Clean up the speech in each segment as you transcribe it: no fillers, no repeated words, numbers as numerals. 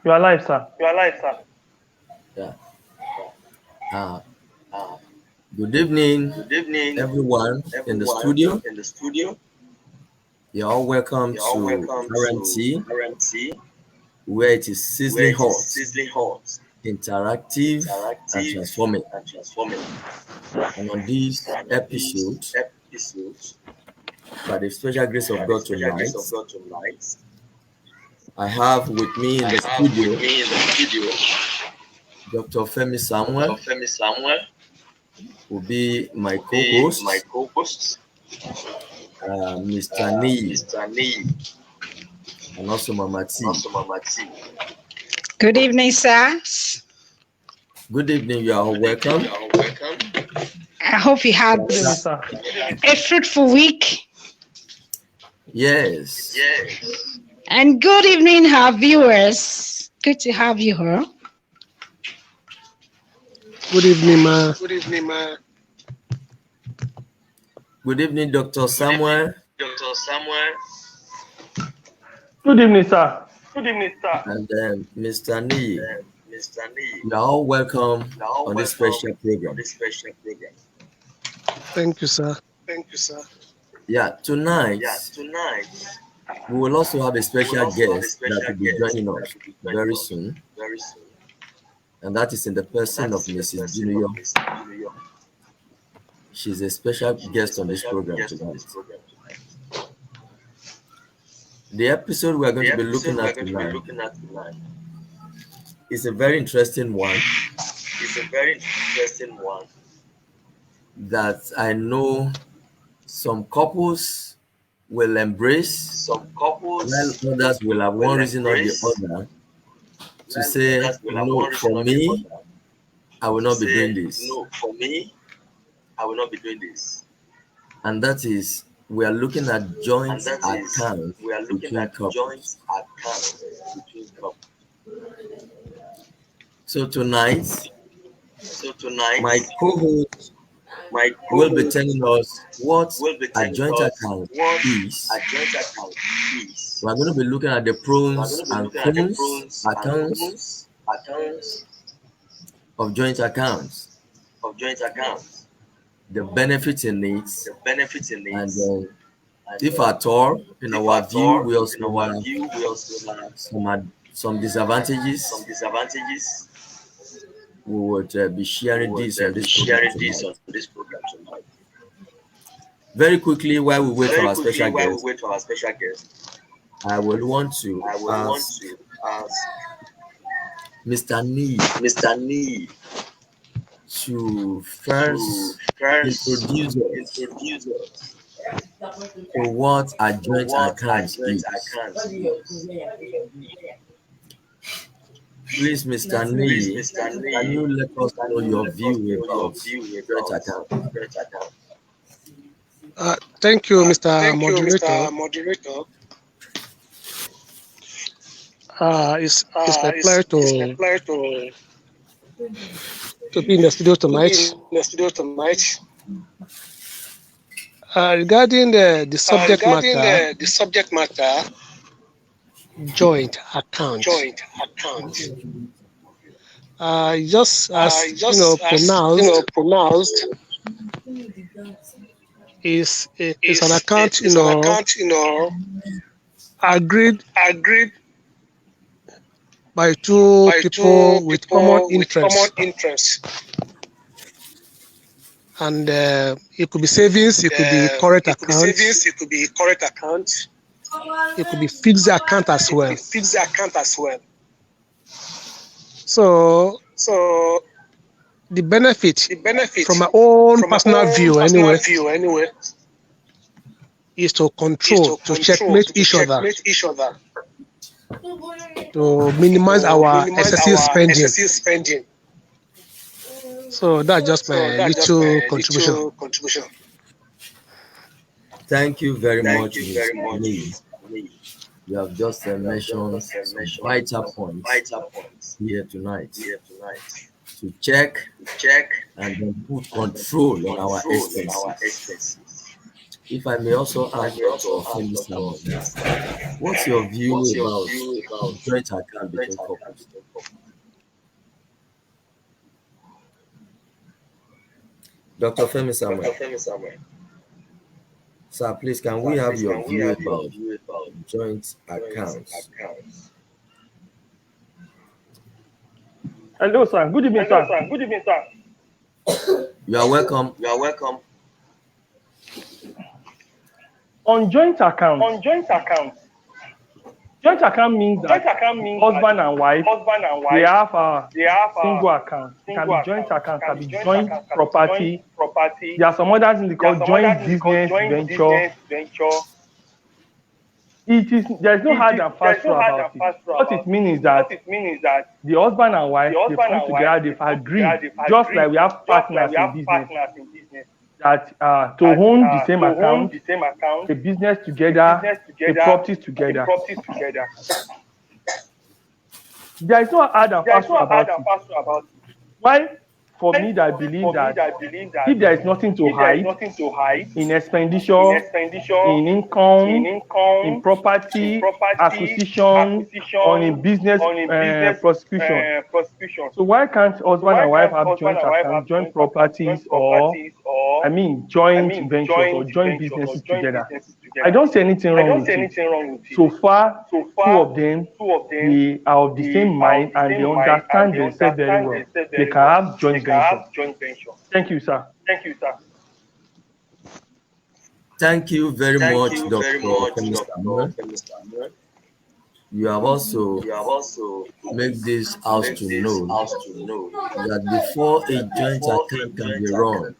You are live, sir. Yeah. Uh, Good evening, everyone in the studio. You're all welcome to RMT, where it is sizzling hot, interactive, and transforming. And on this episode, by the special grace of God tonight, I have with me in the studio Dr. Femi Samuel, will be my co-host, Mr. Nee, and also Mama T. Good evening, sir. Good evening, you are all welcome. I hope you had Good evening, sir. a fruitful week. Yes. And good evening, our viewers. Good to have you here. Good evening, ma. Good evening, Dr. Samuel. Good evening, sir. And Mr. Nee. You are all welcome on this special program. Thank you, sir. Yeah, tonight we will also have a special guest that will be joining us very soon, and that is in the person of Mrs. Junior. She's a special guest on this program tonight. The episode we are going to be looking at tonight is a very interesting one that I know some couples will embrace, while others will have one reason or the other to say, no, for me, I will not be doing this. And that is, we are looking at joint account between couples. So tonight, my co-host will be telling us what a joint account is. We are going to be looking at the pros and cons of joint accounts, the benefits in it, and if at all, in our view, we also have some disadvantages. We would be sharing this on this program tonight. Very quickly, while we wait for our special guest, I would want to ask Mr. Nee to first introduce us to what a joint account is. Please, Mr. Nee, can you let us know your view about joint account? Thank you, Mr. Moderator. It's my pleasure to be in the studio tonight. Regarding the subject matter, joint account. Just as pronounced, is an account, agreed by two people with common interests. And it could be savings, it could be current account, it could be fixed account as well. So the benefit from my own personal view anyway is to control, to checkmate each other, to minimize our excessive spending. So that's just my little contribution. Thank you very much, Mr. Nee. You have just mentioned some vital points here tonight to check and then put control on our expenses. If I may also ask Dr. Femi Samuel, what's your view about joint account between couples. Dr. Femi Samuel. Sir, please, can we have your view about joint accounts? Hello, sir. Good evening, sir. You are welcome. On joint account means that husband and wife, they have a single account. It can be joint account, can be joint property. There are some other things they call joint business venture. There's no hard and fast rule about it. What it means is that the husband and wife, they come together, they've agreed, just like we have partners in business, that to own the same account, a business together, a properties together. There is no hard and fast rule about it. Why? For me, I believe that if there is nothing to hide in expenditure, in income, in property acquisition, or in business prosecution. So why can't husband and wife have joint accounts, joint properties, or joint ventures or joint businesses together? I don't see anything wrong with it. So far, two of them, they are of the same mind and they understand themselves very well. They can have joint venture. Thank you, sir. Thank you very much, Dr. Femi Samuel. You have also made this house to know that before a joint account can be run,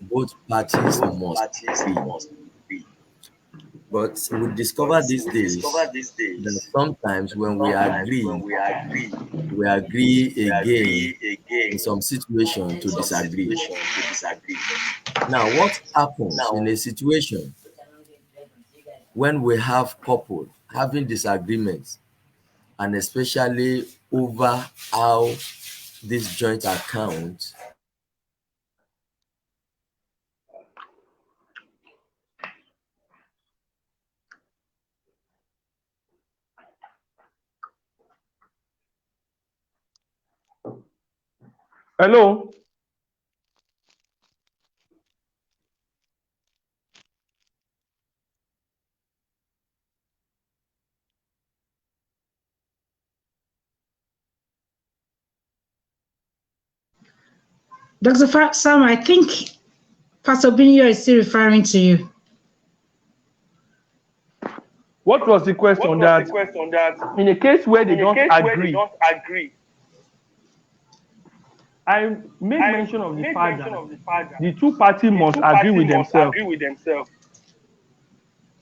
both parties must be. But we discover these days that sometimes when we agree again in some situation to disagree. Now, what happens in a situation when we have couple having disagreements, and especially over how this joint account Hello. Dr. Sam, I think Pastor Binyo is still referring to you. What was the question on that? In a case where they don't agree, I made mention of the fact that the two parties must agree with themselves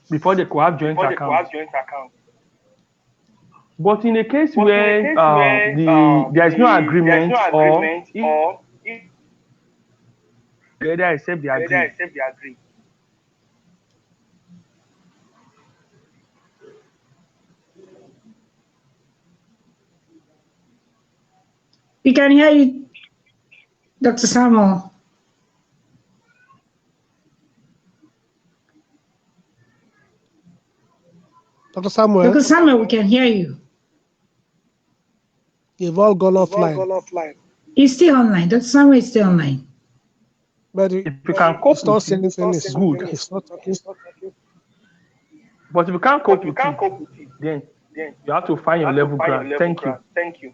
before they could have joint accounts. But in a case where there is no agreement or together except they agree. We can hear you, Dr. Samuel. Dr. Samuel. Dr. Samuel, we can hear you. You've all gone offline. He's still online. Dr. Samuel is still online. But if you can cope with it, it's good. It's not talking. But if you can't cope with it, then you have to find your level ground. Thank you.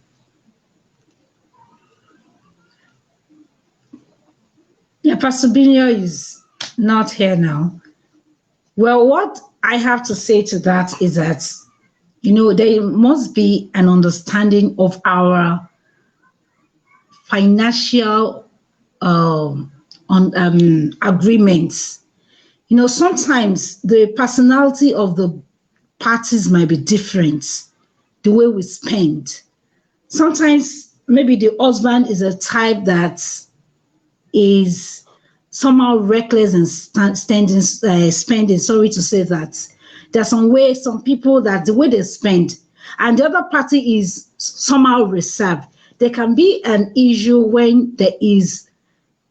Yeah, Pastor Binyo is not here now. Well, what I have to say to that is that, there must be an understanding of our financial agreements. Sometimes the personality of the parties might be different, the way we spend. Sometimes maybe the husband is a type that is somehow reckless and spending. Sorry to say that. There's some people that the way they spend, and the other party is somehow reserved. There can be an issue when there is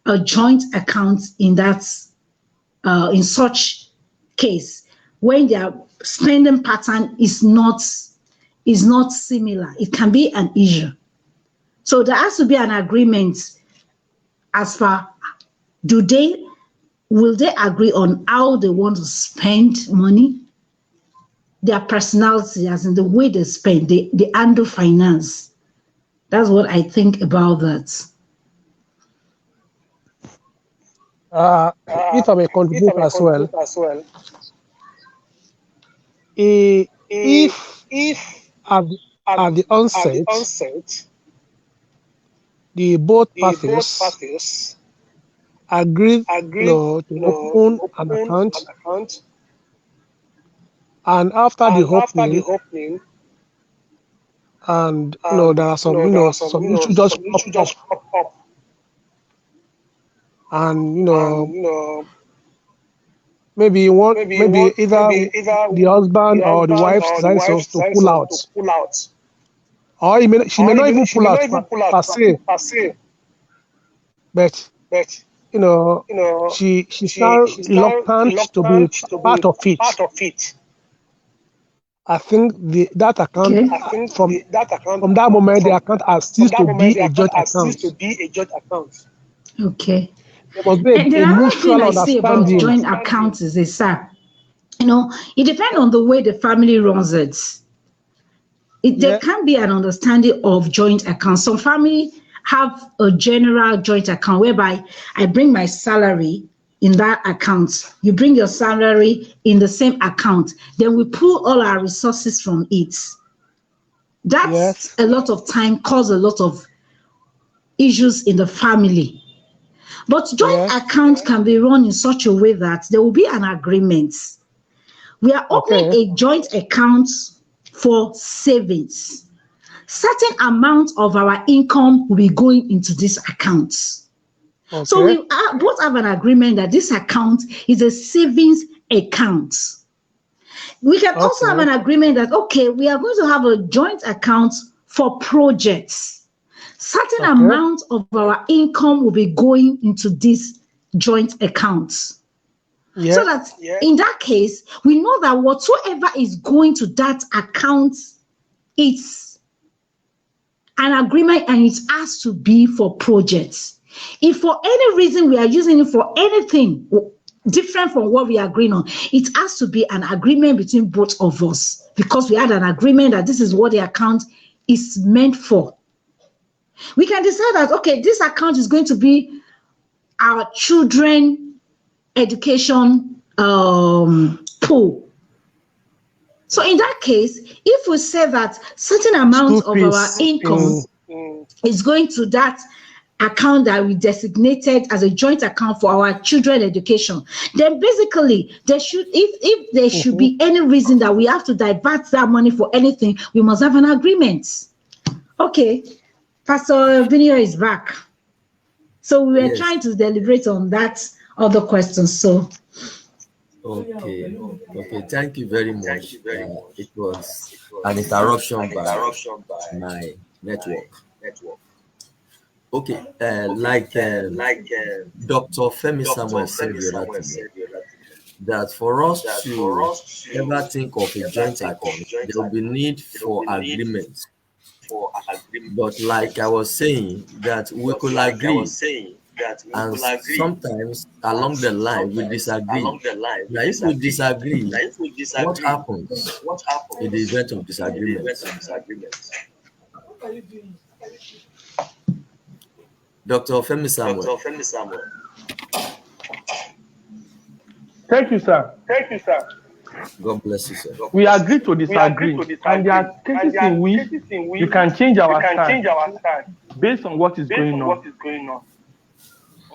a joint account in such case, when their spending pattern is not is not similar. It can be an issue. So there has to be an agreement as far, will they agree on how they want to spend money? Their personality, as in the way they spend, they handle finance. That's what I think about that. If I may contribute as well, if at the onset, the both parties agreed to open an account, and after the opening, and there are some issues just pop up, and maybe either the husband or the wife decides to pull out, or she may not even pull out per se, but she's now reluctant to be part of it. I think that account, from that moment, the account has ceased to be a joint account. Okay. There must be a mutual understanding. Joint accounts is this, it depends on the way the family runs it. There can be an understanding of joint accounts. Some family have a general joint account whereby I bring my salary in that account, you bring your salary in the same account, then we pull all our resources from it. That's a lot of time, cause a lot of issues in the family. But joint accounts can be run in such a way that there will be an agreement. We are opening a joint account for savings. Certain amount of our income will be going into this account. So we both have an agreement that this account is a savings account. We can also have an agreement that, we are going to have a joint account for projects. Certain amount of our income will be going into this joint account. So that in that case, we know that whatsoever is going to that account, it's an agreement and it has to be for projects. If for any reason we are using it for anything different from what we are agreeing on, it has to be an agreement between both of us, because we had an agreement that this is what the account is meant for. We can decide that, this account is going to be our children education pool. So in that case, if we say that certain amount of our income is going to that account that we designated as a joint account for our children education, then basically there should, if there should be any reason that we have to divert that money for anything, we must have an agreement. Okay, Pastor Vinio is back. So we were trying to deliberate on that other question. So okay, thank you very much. It was an interruption by my network. Okay, like Dr. Femi Samuel said that for us to ever think of a joint account, there will be need for agreement. But like I was saying, that we could agree, and sometimes along the line we disagree. Now, if we disagree, what happens in the event of disagreement? Dr. Femi Samuel. Thank you, sir. God bless you, sir. We agree to disagree, and there are cases in which you can change our stand based on what is going on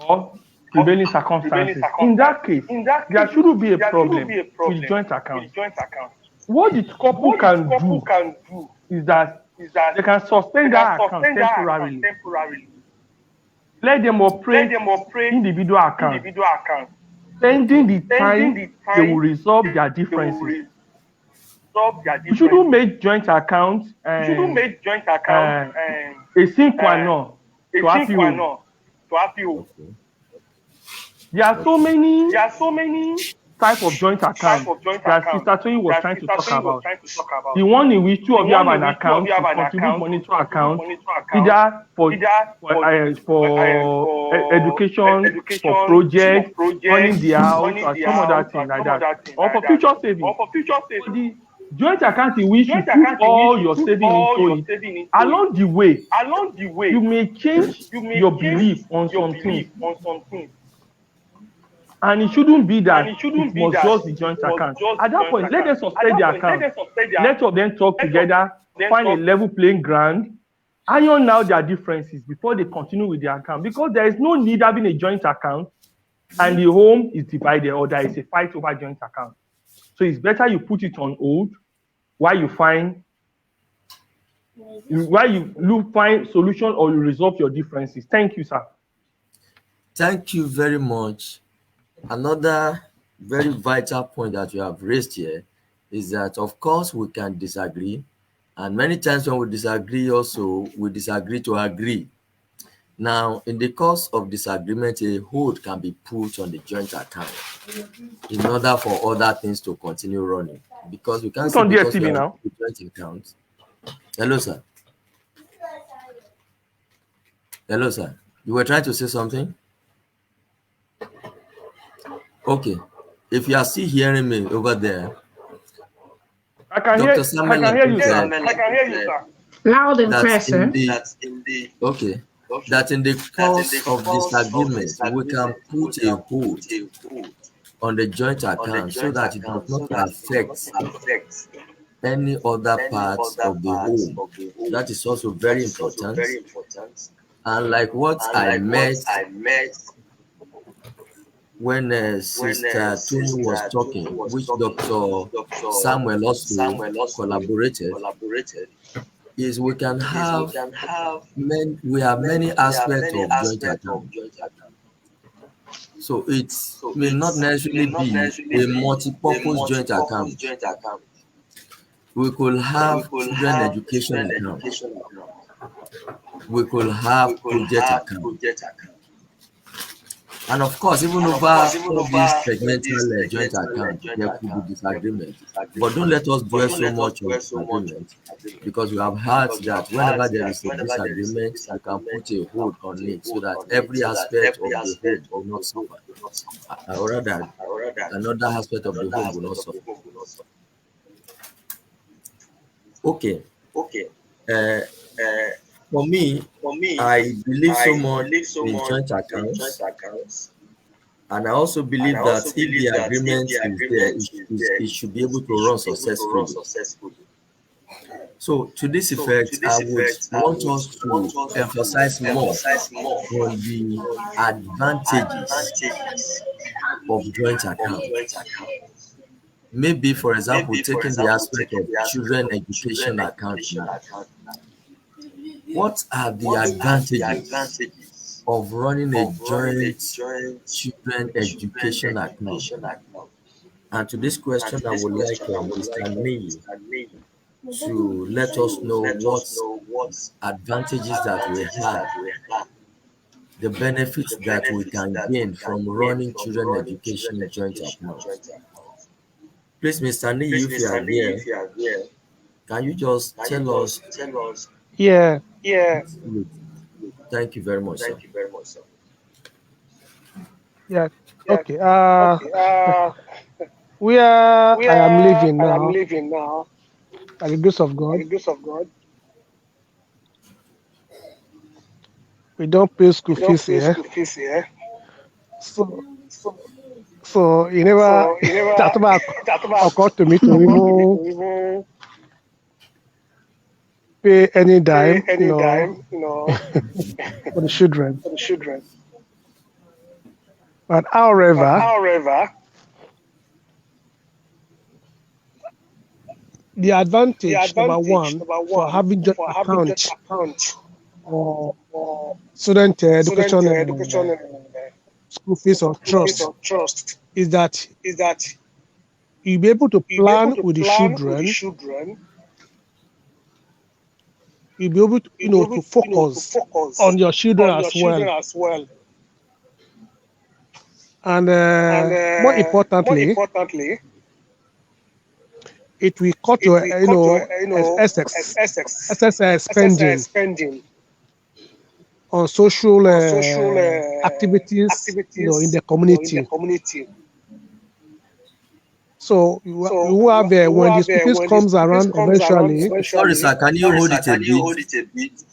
or prevailing circumstances. In that case, there shouldn't be a problem with joint accounts. What the couple can do is that they can suspend that account temporarily. Let them operate individual accounts. Pending the time they will resolve their differences. You shouldn't make joint accounts a sine qua non to happy. There are so many type of joint account that Sister Tony was trying to talk about. The one in which two of you have an account to contribute money to account, either for education, for projects, running the house, or some other thing like that, or for future savings. The joint account in which you put all your saving into it, along the way, you may change your belief on something. And it shouldn't be that it must just be joint account. At that point, let them suspend the account. Let of them talk together, find a level playing ground, iron out their differences before they continue with their account. Because there is no need having a joint account and the home is divided or there is a fight over joint account. So it's better you put it on hold while you find solution or you resolve your differences. Thank you, sir. Thank you very much. Another very vital point that you have raised here is that, of course, we can disagree. And many times when we disagree also, we disagree to agree. Now, in the course of disagreement, a hold can be put on the joint account in order for other things to continue running. Because we can't say because we have a joint account. Hello, sir. Hello, sir. You were trying to say something? Okay. If you are still hearing me over there, I can hear you, sir. Loud and clear, sir. Okay. That in the course of disagreement, we can put a hold on the joint account so that it does not affect any other parts of the home. That is also very important. And like what I met when Sister Tony was talking, which Dr. Samuel also collaborated, is we can have many aspects of joint account. So it may not necessarily be a multi-purpose joint account. We could have children education account. We could have project account. And of course, even over all these segmental joint accounts, there could be disagreement. But don't let us dwell so much on disagreement, because we have heard that whenever there is a disagreement, you can put a hold on it so that every aspect of the home will not suffer. Or rather, another aspect of the home will not suffer. Okay. For me, I believe so much in joint accounts, and I also believe that if the agreement is there, it should be able to run successfully. So, to this effect, I would want us to emphasize more on the advantages of joint accounts. Maybe, for example, taking the aspect of children education account now. What are the advantages of running a joint children education account? And to this question, I would like Mr. Neil to let us know what advantages that we have, the benefits that we can gain from running children education joint account. Please, Mr. Neil, if you are here, can you just tell us? Yeah. Thank you very much, sir. Yeah. Okay. Where I am living now, by the grace of God, we don't pay school fees here. So it never occurred to me to even pay any dime, for the children. But however, the advantage, number one, for having joint account or student education school fees or trust is that you'll be able to plan with the children. You'll be able to, to focus on your children as well. And more importantly, it will cut your, excess spending on social activities, in the community. So you have when the school fees comes around eventually. Sorry, sir, can you hold it a bit?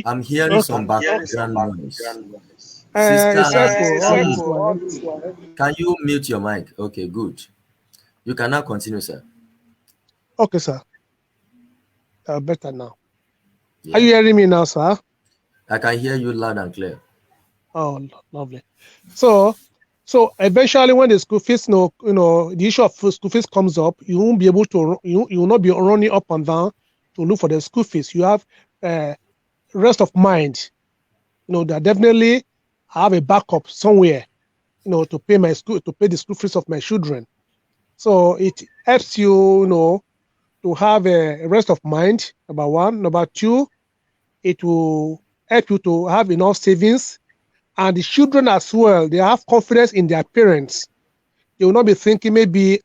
I'm hearing some background noise. Can you mute your mic? Okay, good. You can now continue, sir. Okay, sir. Better now. Yeah. Are you hearing me now, sir? I can hear you loud and clear. Oh, lovely. So eventually, when the school fees, the issue of school fees comes up, you won't be able to, you will not be running up and down to look for the school fees. You have rest of mind, that definitely have a backup somewhere, to pay the school fees of my children. So it helps you, to have a rest of mind, number one. Number two, it will help you to have enough savings. And the children as well, they have confidence in their parents. They will not be thinking maybe,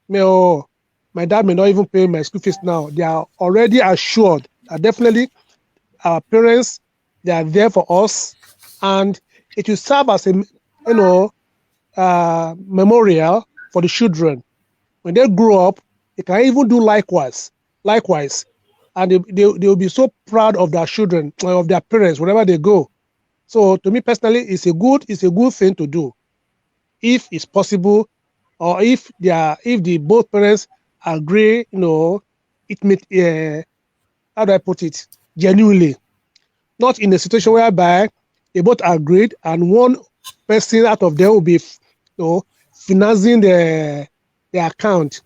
my dad may not even pay my school fees now. They are already assured that definitely our parents, they are there for us. And it will serve as a, memorial for the children. When they grow up, they can even do likewise. And they will be so proud of their children, of their parents, wherever they go. So to me personally, it's a good thing to do, if it's possible, or if the both parents agree, it may, how do I put it, genuinely, not in a situation whereby they both agreed and one person out of them will be, financing the account,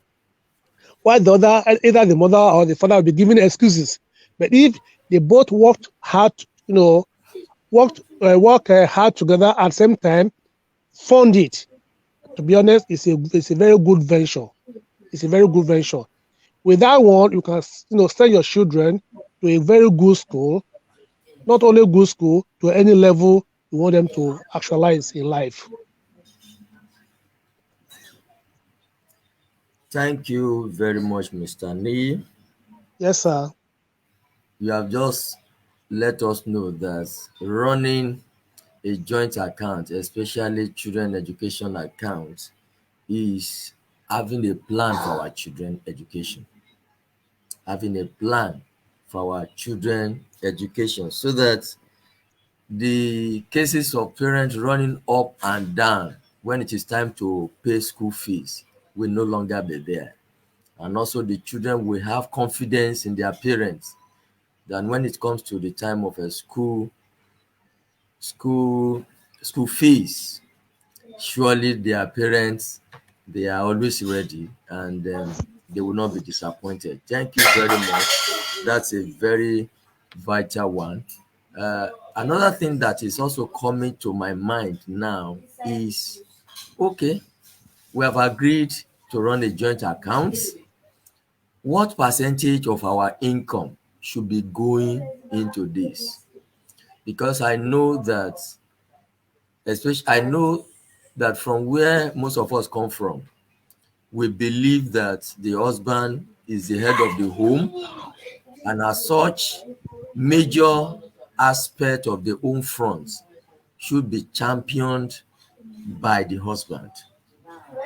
while the other, either the mother or the father, will be giving excuses. But if they both worked hard, work hard together at the same time, fund it. To be honest, it's a very good venture. It's a very good venture. With that one, you can send your children to a very good school, not only good school, to any level you want them to actualize in life. Thank you very much, Mr. Nee. Yes, sir. You have just let us know that running a joint account, especially children education account, is having a plan for our children education. Having a plan for our children education, so that the cases of parents running up and down when it is time to pay school fees will no longer be there. And also the children will have confidence in their parents that when it comes to the time of a school fees, surely their parents, they are always ready, and they will not be disappointed. Thank you very much. That's a very vital one. Another thing that is also coming to my mind now is, okay, we have agreed to run a joint account. What percentage of our income should be going into this? Because I know that, from where most of us come from, we believe that the husband is the head of the home, and as such, major aspect of the home front should be championed by the husband.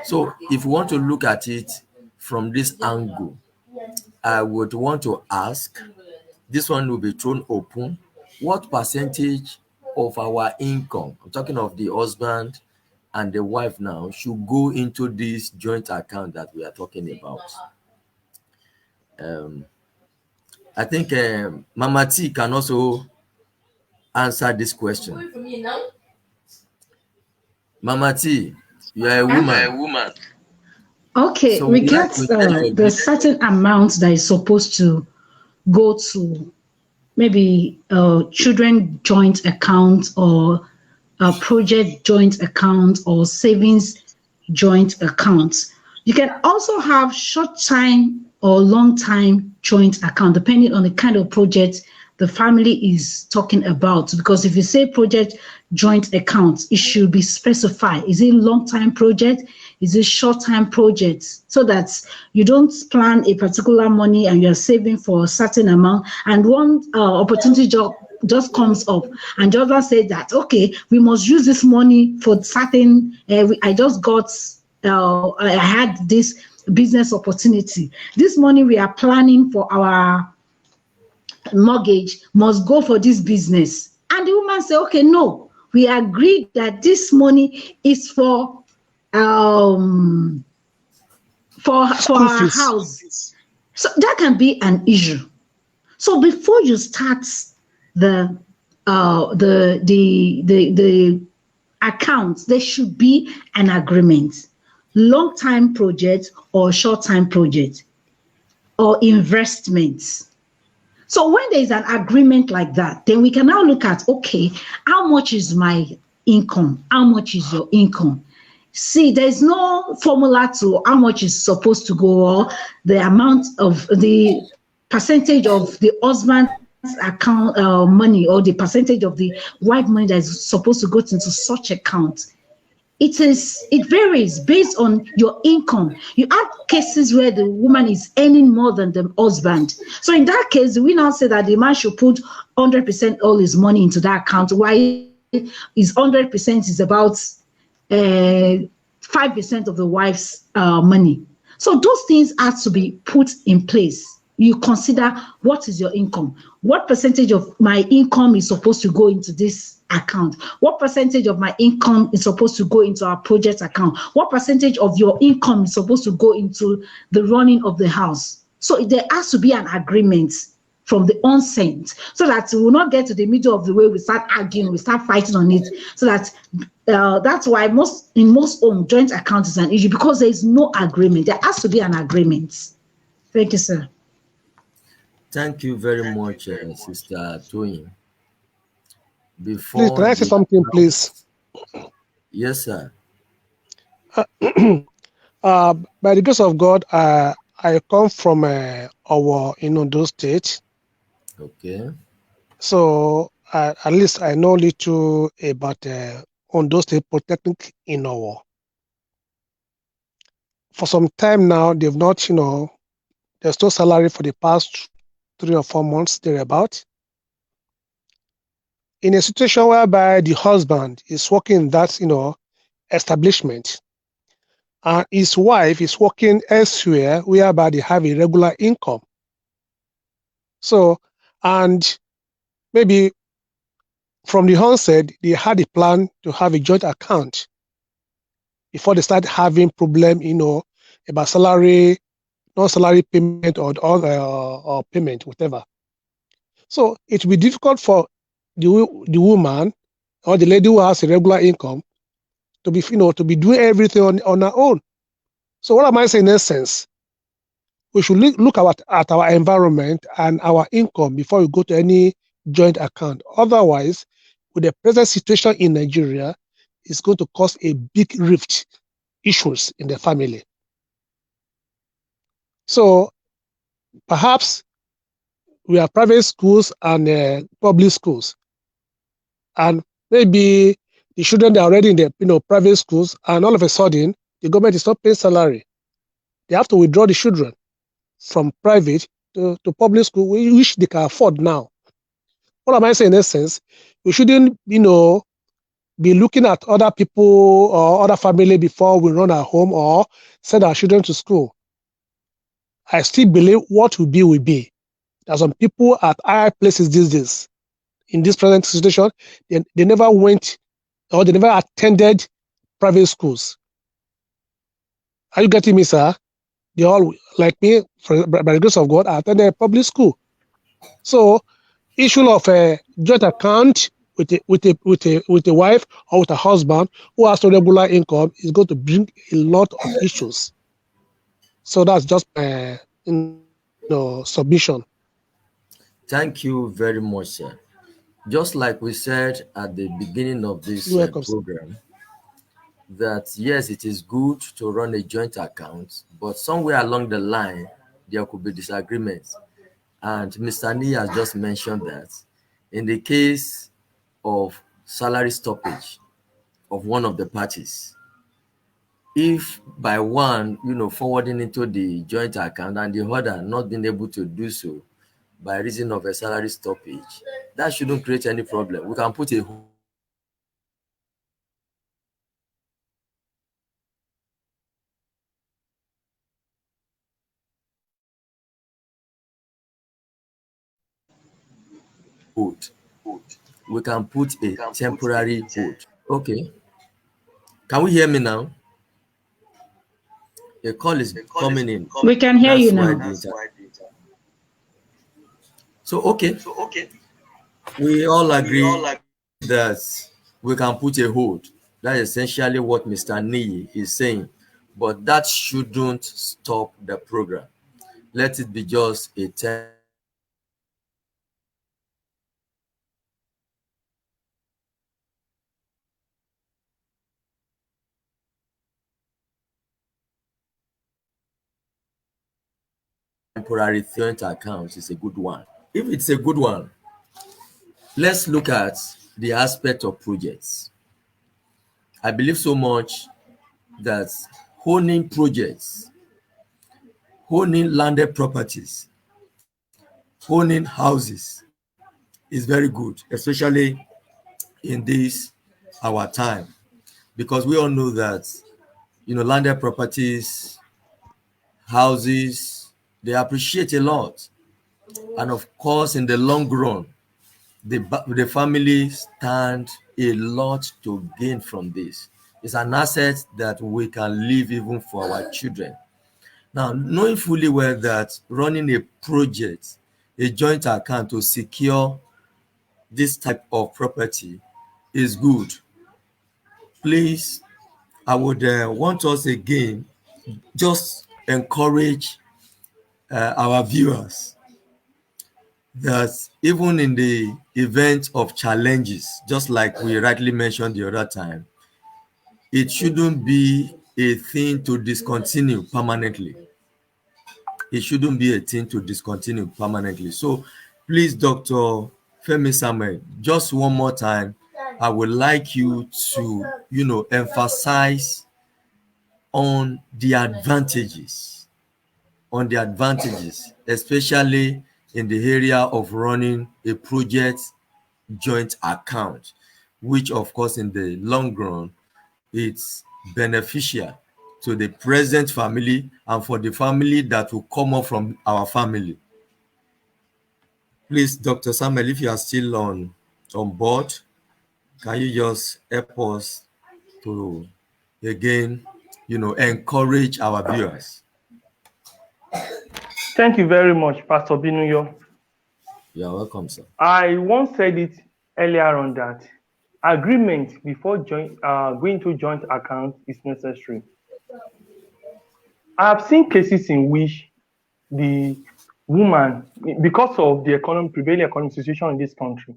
So if we want to look at it from this angle, I would want to ask, this one will be thrown open, what percentage of our income, I'm talking of the husband and the wife now, should go into this joint account that we are talking about? I think Mama T can also answer this question. Mama T, you are a woman. Okay, so we get the certain amount that is supposed to go to maybe a children joint account, or a project joint account, or savings joint account. You can also have short time or long time joint account, depending on the kind of project the family is talking about. Because if you say project joint account, it should be specified. Is it long-time project? Is it short-time project? So that you don't plan a particular money and you're saving for a certain amount, and one opportunity job just comes up and the other said that, okay, we must use this money for certain, I just got, I had this business opportunity. This money we are planning for our mortgage must go for this business. And the woman said, okay, no, we agreed that this money is for our house. So that can be an issue. So before you start the accounts, there should be an agreement, long-time project or short-time project or investments. So when there is an agreement like that, then we can now look at, okay, how much is my income? How much is your income? See, there's no formula to how much is supposed to go, or the amount of the percentage of the husband's account money, or the percentage of the wife money that is supposed to go into such account. It varies based on your income. You have cases where the woman is earning more than the husband. So in that case, we now say that the man should put 100% all his money into that account, while his 100% is about 5% of the wife's money. So those things have to be put in place. You consider, what is your income? What percentage of my income is supposed to go into this account? What percentage of my income is supposed to go into our project account? What percentage of your income is supposed to go into the running of the house? So there has to be an agreement from the onset, so that we will not get to the middle of the way, we start arguing, we start fighting on it. So that that's why in most home, joint account is an issue, because there is no agreement. There has to be an agreement. Thank you, sir. Thank you very much, Sister Toyin. Please, can I say something, please? Yes, sir. By the grace of God, I come from our Ondo State. Okay. So at least I know little about Ondo State Polytechnic in Owo. For some time now, they've not, there's no salary for the past 3 or 4 months, thereabout. In a situation whereby the husband is working in that, establishment, and his wife is working elsewhere whereby they have a regular income. So, and maybe from the onset, they had a plan to have a joint account before they start having problem, about salary, non-salary payment or payment, whatever. So it will be difficult for the woman or the lady who has a regular income to be, to be doing everything on her own. So what am I saying in essence? We should look at our environment and our income before we go to any joint account. Otherwise, with the present situation in Nigeria, it's going to cause a big rift, issues in the family. So perhaps we have private schools and public schools, and maybe the children, they're already in the private schools, and all of a sudden the government is not paying salary. They have to withdraw the children from private to public school, which they can afford now. What am I saying in essence? We shouldn't, be looking at other people or other family before we run our home or send our children to school. I still believe what will be will be. There are some people at higher places these days. In this present situation, they never went or they never attended private schools. Are you getting me, sir? They all, like me, by the grace of God, attended public school. So, issue of a joint account with a wife or with a husband who has no regular income is going to bring a lot of issues. So that's just submission. Thank you very much, sir. Just like we said at the beginning of this program, that yes, it is good to run a joint account, but somewhere along the line, there could be disagreements. And Mr. Ni has just mentioned that in the case of salary stoppage of one of the parties, if by one, forwarding into the joint account and the other not being able to do so by reason of a salary stoppage, that shouldn't create any problem. We can put a hold. We can put a temporary hold. Okay. Can we hear me now? A call is coming in. We can hear you now. So, okay. We all agree that we can put a hold. That's essentially what Mr. Ni is saying. But that shouldn't stop the program. Let it be just a temporary joint account is a good one. If it's a good one, let's look at the aspect of projects. I believe so much that owning projects, owning landed properties, owning houses is very good, especially in this our time, because we all know that landed properties, houses, they appreciate a lot, and of course in the long run the family stand a lot to gain from this. It's an asset that we can leave even for our children. Now, knowing fully well that running a project, a joint account to secure this type of property is good, please, I would want us again just encourage our viewers that even in the event of challenges, just like we rightly mentioned the other time, it shouldn't be a thing to discontinue permanently. It shouldn't be a thing to discontinue permanently. So please, Dr. Femi Samuel, just one more time, I would like you to, emphasize on the advantages, especially in the area of running a project joint account, which of course in the long run, it's beneficial to the present family and for the family that will come up from our family. Please, Dr. Samuel, if you are still on board, can you just help us to again, encourage our viewers? Thank you very much, Pastor Binuyo. You're welcome, sir. I once said it earlier on that agreement before going to joint account is necessary. I have seen cases in which the woman, because of the prevailing economic situation in this country,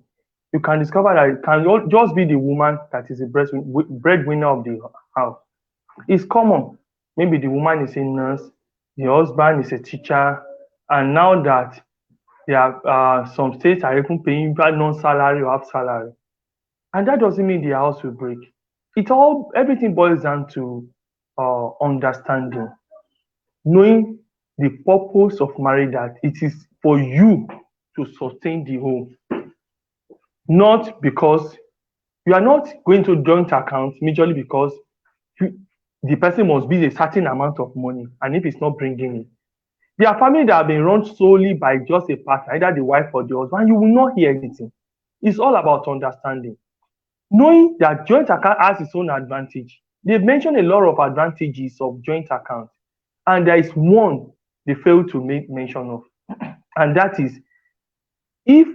you can discover that it can just be the woman that is the breadwinner of the house. It's common. Maybe the woman is a nurse, the husband is a teacher, and now that there are some states are even paying non-salary or half salary, and that doesn't mean the house will break. Everything boils down to understanding, knowing the purpose of marriage, that it is for you to sustain the home, not because you are not going to joint account majorly because the person must be a certain amount of money, and if it's not bringing it, there are families that have been run solely by just a partner, either the wife or the husband, and you will not hear anything. It's all about understanding, knowing that joint account has its own advantage. They've mentioned a lot of advantages of joint account, and there is one they fail to make mention of, and that is if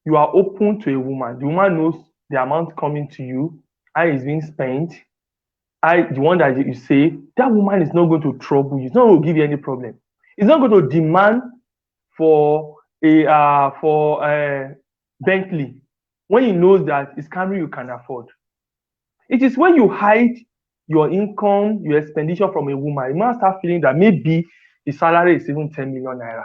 you are open to a woman, the woman knows the amount coming to you, how it's being spent, the one that you save, that woman is not going to trouble you. It's not going to give you any problem. It's not going to demand for a Bentley when he knows that it's Camry you can afford. It is when you hide your income, your expenditure from a woman, you must start feeling that maybe the salary is even 10 million naira.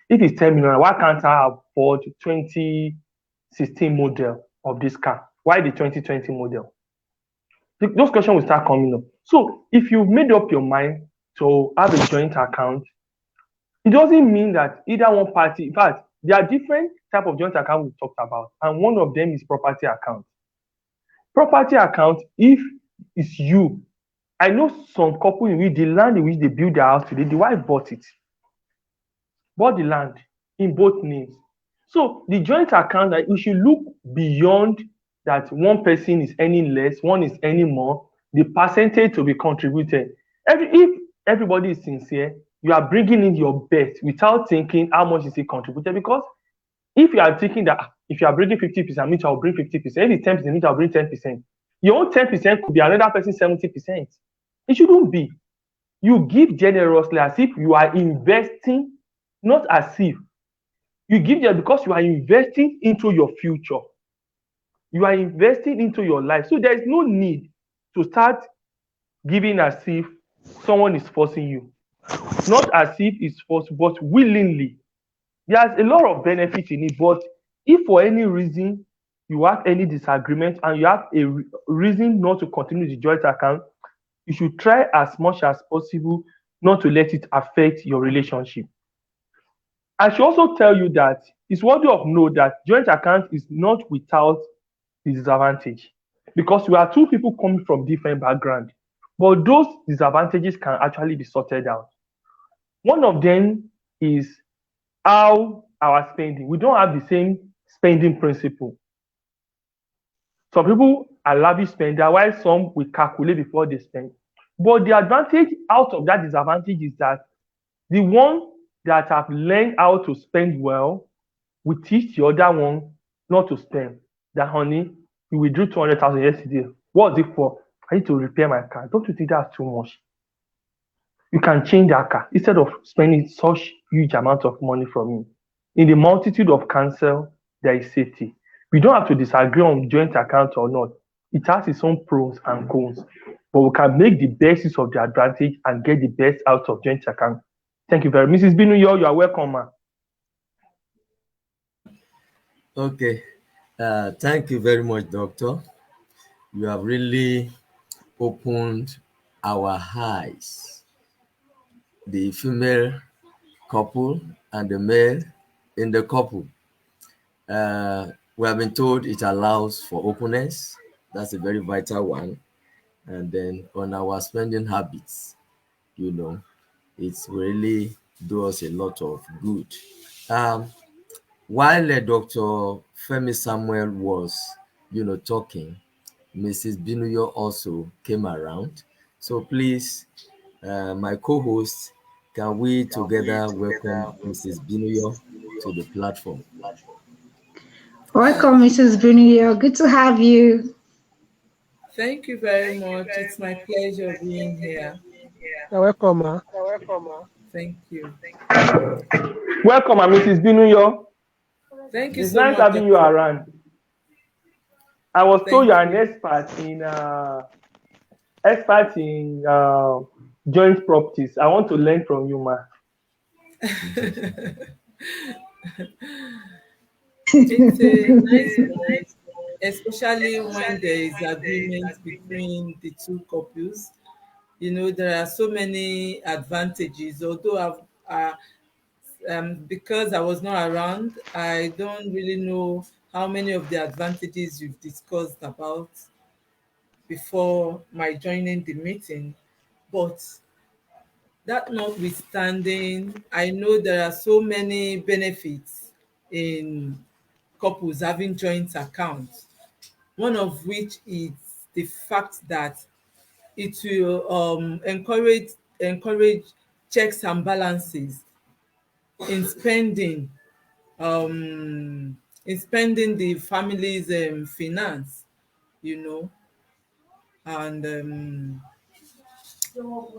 If it's 10 million, why can't I afford 2016 model of this car? Why the 2020 model? Those questions will start coming up. So if you've made up your mind to have a joint account, it doesn't mean that either one party, in fact, there are different type of joint account we've talked about, and one of them is property account. Property account, if it's you, I know some couple in which the land in which they build their house today, the wife bought the land in both names. So the joint account, that we should look beyond that one person is earning less, one is earning more, the percentage to be contributed. If everybody is sincere, you are bringing in your best without thinking how much is it contributed. Because if you are thinking that if you are bringing 50%, means I'll bring 50%. If it's 10%, means I'll bring 10%. Your own 10% could be another person's 70%. It shouldn't be. You give generously as if you are investing, not as if. You give them because you are investing into your future. You are investing into your life. So there is no need to start giving as if someone is forcing you. Not as if it's forced, but willingly. There's a lot of benefit in it, but if for any reason you have any disagreement and you have a reason not to continue the joint account, you should try as much as possible not to let it affect your relationship. I should also tell you that it's worthy of note that joint account is not without disadvantage, because we are two people coming from different backgrounds, but those disadvantages can actually be sorted out. One of them is how our spending. We don't have the same spending principle. Some people are lavish spender, while some will calculate before they spend. But the advantage out of that disadvantage is that the one that have learned how to spend well will teach the other one not to spend. That, honey, you withdrew 200,000 yesterday. What's it for? I need to repair my car. Don't you think that's too much? You can change that car instead of spending such huge amount of money from me. In the multitude of counsel, there is safety. We don't have to disagree on joint account or not. It has its own pros and cons, but we can make the best use of the advantage and get the best out of joint account. Thank you very much. Mrs. Binuyo, you are welcome, ma. Okay. Thank you very much, Doctor. You have really opened our eyes. The female couple and the male in the couple. We have been told it allows for openness. That's a very vital one. And then on our spending habits, it's really do us a lot of good. While Dr. Femi Samuel was, talking, Mrs. Binuyo also came around. So please, my co-host, can we together welcome Mrs. Binuyo to the platform? Welcome, Mrs. Binuyo. Good to have you. Thank you very much. It's my pleasure being here. You're welcome, ma. Thank you. Welcome, Mrs. Binuyo. Thank you it's so much. It's nice having you around. I was told you're an expert in joint properties. I want to learn from you, ma. It's a nice, especially when there is agreement between the two couples. There are so many advantages. Although because I was not around, I don't really know how many of the advantages you've discussed about before my joining the meeting. But that notwithstanding, I know there are so many benefits in couples having joint accounts. One of which is the fact that it will encourage checks and balances in spending the family's finance, and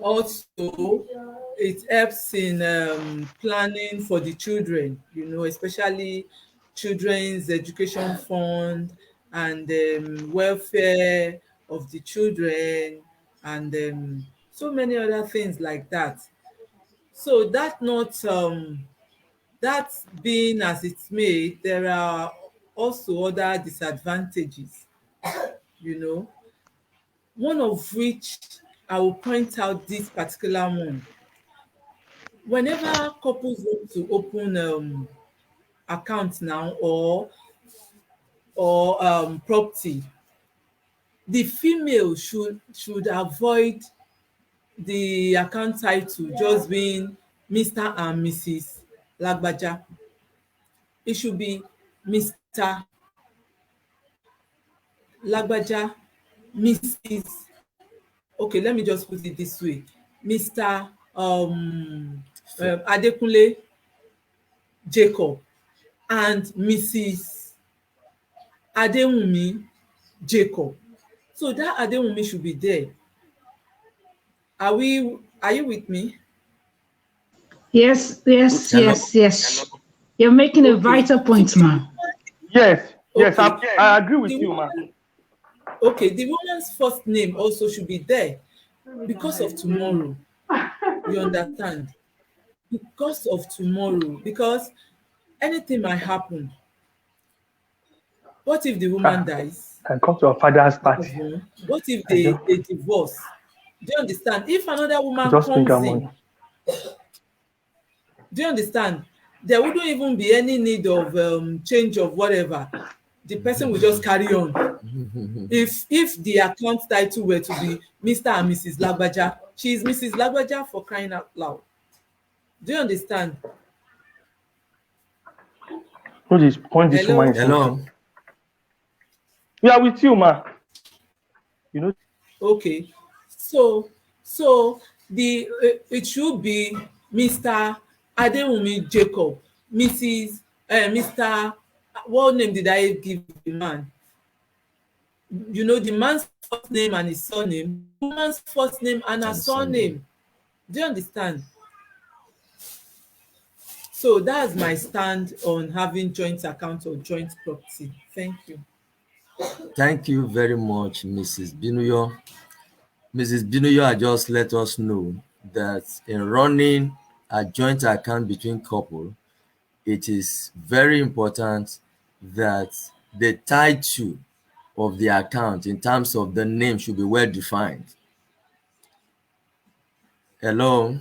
also it helps in planning for the children, especially children's education fund and welfare of the children, and so many other things like that. So that that being as it's made, there are also other disadvantages, you know, one of which I will point out this particular one. Whenever couples want to open accounts now or property, the female should avoid the account title just being Mr. and Mrs. Lagbaja. It should be Mr. Lagbaja, Mrs. Okay, let me just put it this way. Mr. Adekunle Jacob and Mrs. Adewunmi Jacob. So that Adewunmi should be there. Are you with me? Yes. You're making a vital point, ma'am. Yes, Okay. I agree with you, ma'am. Okay, the woman's first name also should be there because of tomorrow. You understand? Because of tomorrow, because anything might happen. What if the woman dies? And come to her father's party. What if they divorce? Do you understand? If another woman Just comes think in, do you understand? There wouldn't even be any need of change of whatever. The person will just carry on. If the account title were to be Mr. and Mrs. Lagbaja, she is Mrs. Lagbaja, for crying out loud. Do you understand? What is point this Hello? woman is Hello. making? We are with you, ma. You know. Okay. So the it should be Mr. Adewunmi Jacob, Mrs. Mr. What name did I give the man? You know, the man's first name and his surname, the woman's first name and her surname. Do you understand? So that's my stand on having joint account or joint property. Thank you. Thank you very much, Mrs. Binuyo. Mrs. Binuyo just let us know that in running a joint account between couples, it is very important that the title of the account in terms of the name should be well defined. Hello?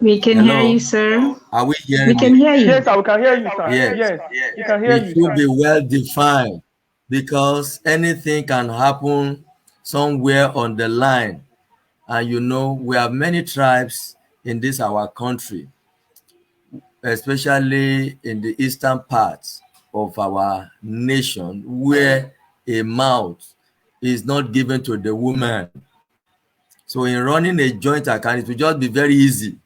We can hear you, sir. Are we hearing We can hear you. Yes, I can hear you, sir. Yes. You can hear It you, should sir. be well defined because anything can happen somewhere on the line. And you know, we have many tribes in this our country, especially in the eastern parts of our nation, where a mouth is not given to the woman. So in running a joint account, it will just be very easy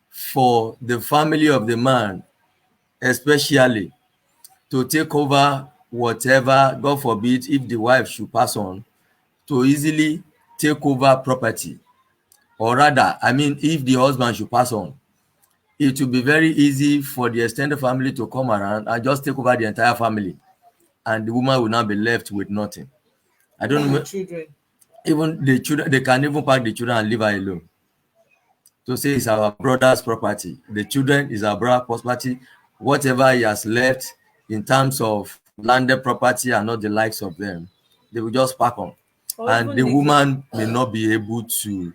for the family of the man, especially, to take over whatever, God forbid, if the wife should pass on, to easily take over property. Or rather, I mean, if the husband should pass on, it will be very easy for the extended family to come around and just take over the entire family. And the woman will not be left with nothing. I don't know. Children. Even the children, they can even pack the children and leave her alone. To say it's our brother's property. The children is our brother's property. Whatever he has left in terms of landed property and not the likes of them, they will just pack on. And the woman may not be able to,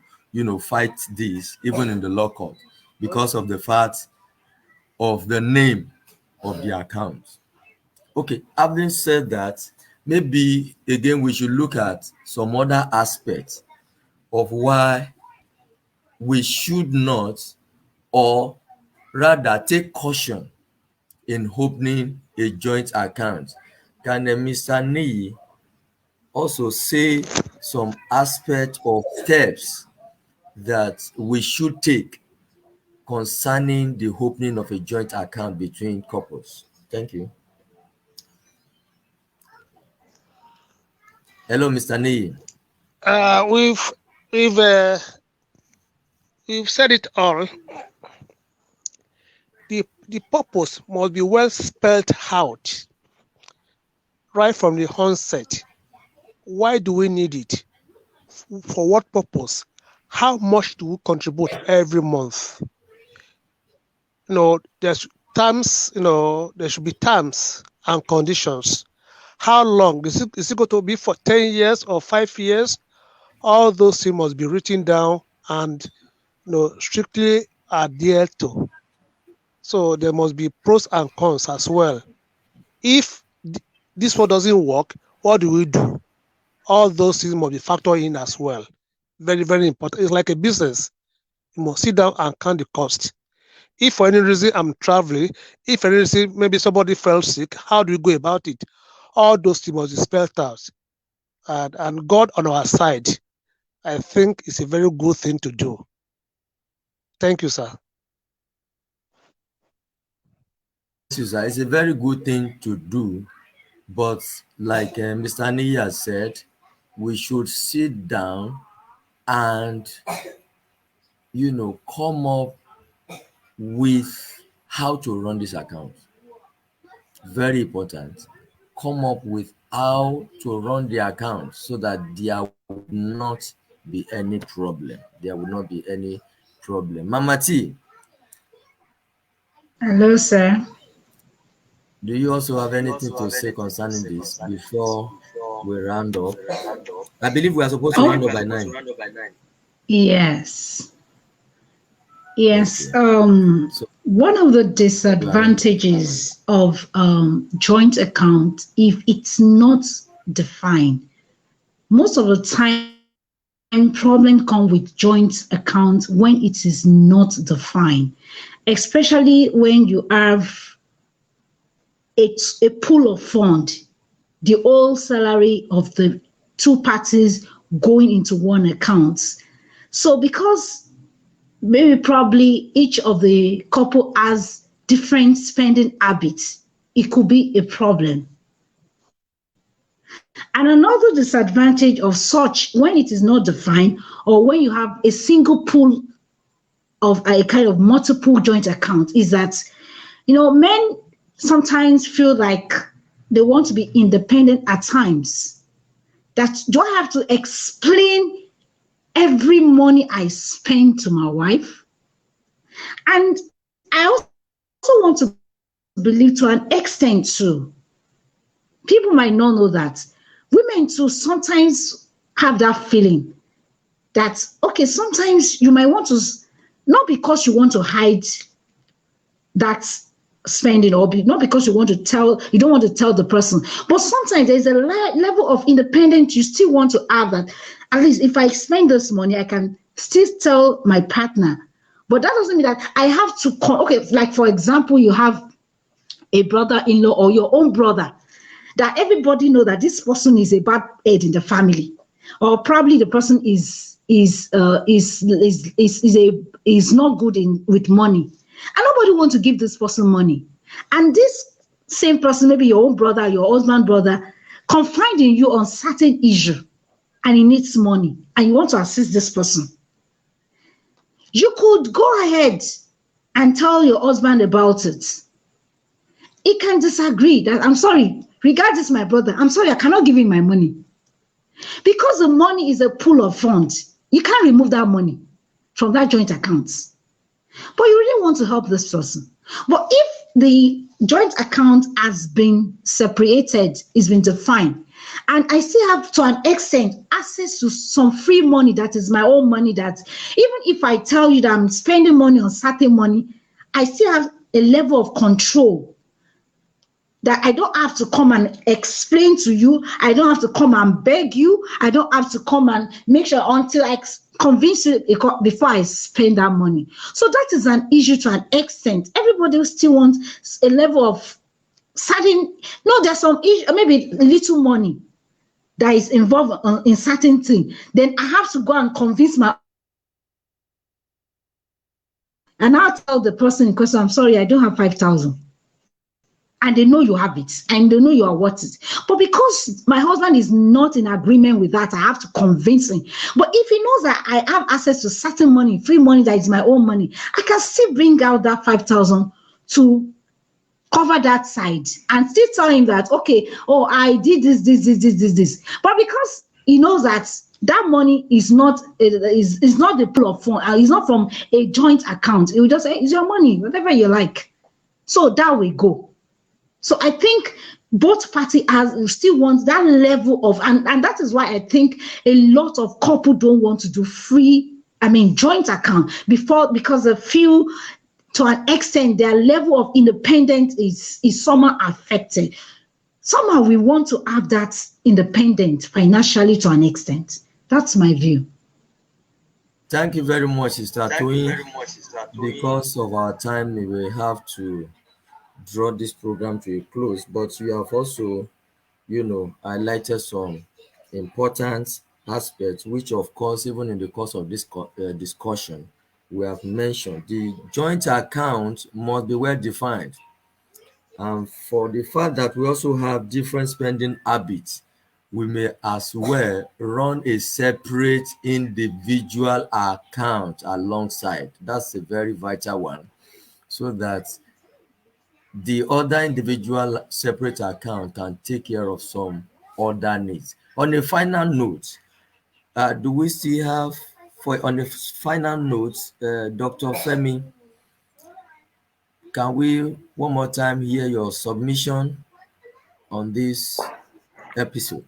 fight this even in the law court because of the fact of the name of the account. Okay, having said that, maybe again we should look at some other aspects of why we should not, or rather take caution in opening a joint account. Can Mr. Niyi also say some aspect of steps that we should take concerning the opening of a joint account between couples? Thank you. Hello, Mr. Niyi. We've said it all. The purpose must be well spelled out right from the onset. Why do we need it? For what purpose? How much do we contribute every month? there's terms, there should be terms and conditions. How long? Is it going to be for 10 years or 5 years? All those things must be written down and strictly adhered to. So there must be pros and cons as well. If this one doesn't work, what do we do? All those things must be factored in as well. Very, very important. It's like a business. You must sit down and count the cost. If for any reason I'm traveling, if for any reason maybe somebody fell sick, how do we go about it? All those things must be spelled out. And God on our side, I think it's a very good thing to do. Thank you, sir. It's a very good thing to do, but like Mr. Niya said, we should sit down and come up with how to run this account. Very important. Come up with how to run the account so that there will not be any problem. There will not be any problem. Mama T. Hello, sir. Do you also have anything to say concerning this before we round up? I believe we are supposed to round up by 9. Yes. Yes. One of the disadvantages of joint account, if it's not defined, most of the time problem come with joint account when it is not defined, especially when you have a pool of fund, the whole salary of the two parties going into one account. So because maybe probably each of the couple has different spending habits, it could be a problem. And another disadvantage of such, when it is not defined, or when you have a single pool of a kind of multiple joint account, is that men sometimes feel like they want to be independent at times. That do I have to explain every money I spend to my wife? And I also want to believe to an extent too, people might not know that women too sometimes have that feeling that, okay, sometimes you might want to, not because you want to hide that spending, or not because you don't want to tell the person, but sometimes there's a level of independence you still want to have, that at least if I spend this money, I can still tell my partner. But that doesn't mean that I have to, like for example, you have a brother-in-law or your own brother, that everybody know that this person is a bad egg in the family, or probably the person is not good with money. And nobody wants to give this person money. And this same person, maybe your own brother, your husband brother, confiding you on certain issue, and he needs money, and you want to assist this person. You could go ahead and tell your husband about it. He can disagree that, I'm sorry, regardless my brother, I'm sorry, I cannot give him my money. Because the money is a pool of funds, you can't remove that money from that joint account. But you really want to help this person. But if the joint account has been separated, it's been defined, and I still have to an extent access to some free money that is my own money, that even if I tell you that I'm spending money on certain money, I still have a level of control that I don't have to come and explain to you. I don't have to come and beg you. I don't have to come and make sure until I convince you before I spend that money. So that is an issue to an extent. Everybody still wants a level of certain, no, there's some issue, maybe little money that is involved in certain thing. Then I have to go and convince and I'll tell the person in question, I'm sorry, I don't have 5,000. And they know you have it, and they know you are worth it. But because my husband is not in agreement with that, I have to convince him. But if he knows that I have access to certain money, free money that is my own money, I can still bring out that 5,000 to cover that side and still tell him that, okay, oh, I did this. But because he knows that that money is not the pool of funds. It's not from a joint account. It will just say it's your money, whatever you like. So that will go. So I think both parties still want that level of, and that is why I think a lot of couples don't want to do joint account because they feel to an extent their level of independence is somehow affected. Somehow we want to have that independent financially to an extent. That's my view. Thank you very much, Sister Toyin. Because of our time, we will have to draw this program to a close, but you have also, highlighted some important aspects, which of course, even in the course of this discussion, we have mentioned. The joint account must be well defined. And for the fact that we also have different spending habits, we may as well run a separate individual account alongside. That's a very vital one, so that the other individual separate account can take care of some other needs. On a final note, do we still have, on the final note, Dr. Femi, can we one more time hear your submission on this episode?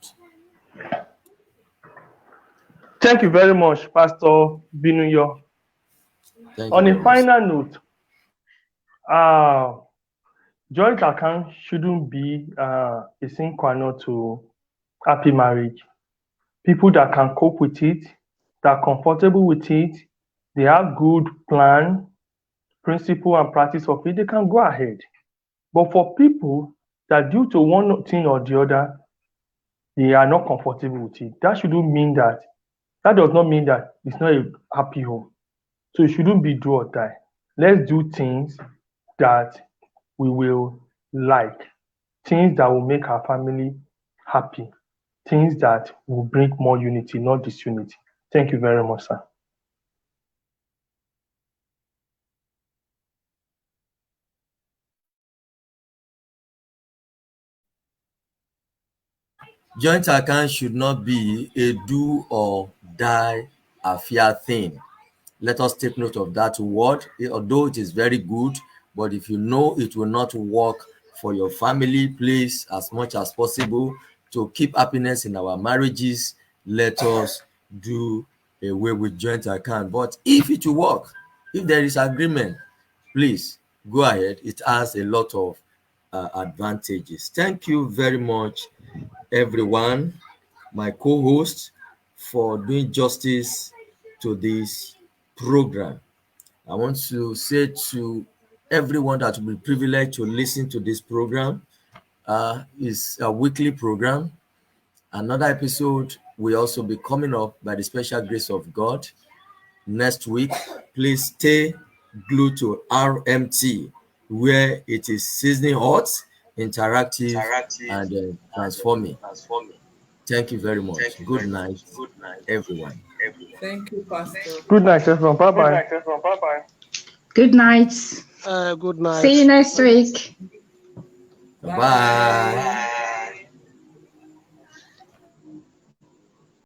Thank you very much, Pastor Binuyo. On a final note, joint account shouldn't be a sine qua non to happy marriage. People that can cope with it, that are comfortable with it, they have good plan, principle, and practice of it, they can go ahead. But for people that due to one thing or the other, they are not comfortable with it, that does not mean that it's not a happy home. So it shouldn't be do or die. Let's do things that we will like, things that will make our family happy, things that will bring more unity, not disunity. Thank you very much, sir. Joint account should not be a do or die affair thing. Let us take note of that word, although it is very good, but if you know it will not work for your family, please, as much as possible, to keep happiness in our marriages, let us do away with joint account. But if it will work, if there is agreement, please go ahead. It has a lot of advantages. Thank you very much, everyone, my co-host, for doing justice to this program. I want to say to everyone that will be privileged to listen to this program, is a weekly program. Another episode will also be coming up by the special grace of God next week. Please stay glued to RMT, where it is seasoning hot, interactive, and transforming. Thank you very much. Good night, everyone. Thank you, Pastor. Good night, everyone. Bye-bye. Good night. Good night. See you next week. Bye.